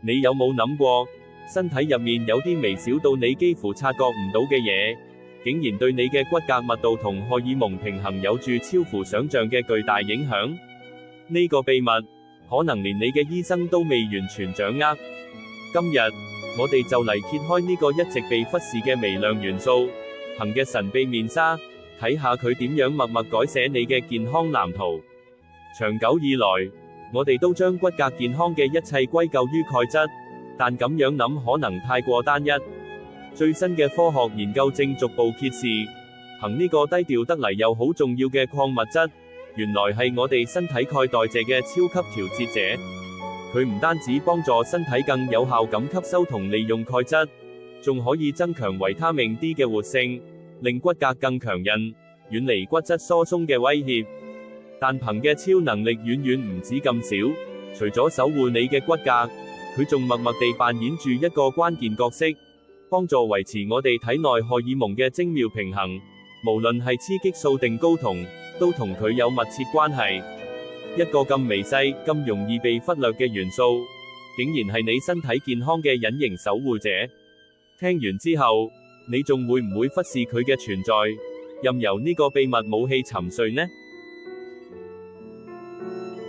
你有冇諗過，身體入面有啲微小到你幾乎察覺唔到嘅嘢，竟然對你嘅骨骼密度同荷爾蒙平衡有住超乎想象嘅巨大影響？呢個秘密，可能連你嘅醫生都未完全掌握。今日，我哋就嚟揭開呢個一直被忽視嘅微量元素，硼嘅神秘面紗，睇下佢點樣默默改寫你嘅健康藍圖。長久以來，我哋都將骨骼健康嘅一切歸咎於鈣質，但咁樣諗可能太過單一。最新嘅科學研究正逐步揭示，硼呢個低調得嚟又好重要嘅礦物質，原來係我哋身體鈣代謝嘅超級調節者。佢唔單止幫助身體更有效咁吸收同利用鈣質，仲可以增強維他命 D 嘅活性，令骨骼更強韌，遠離骨質疏鬆嘅威脅。但硼嘅超能力遠遠唔止咁少，除咗守護你嘅骨骼，佢仲默默地扮演住一個關鍵角色，幫助維持我哋體內荷爾蒙嘅精妙平衡。無論係雌激素定睾酮，都同佢有密切關係。一個咁微細、咁容易被忽略嘅元素，竟然係你身體健康嘅隱形守護者。聽完之後，你仲會唔會忽視佢嘅存在，任由呢個秘密武器沉睡呢？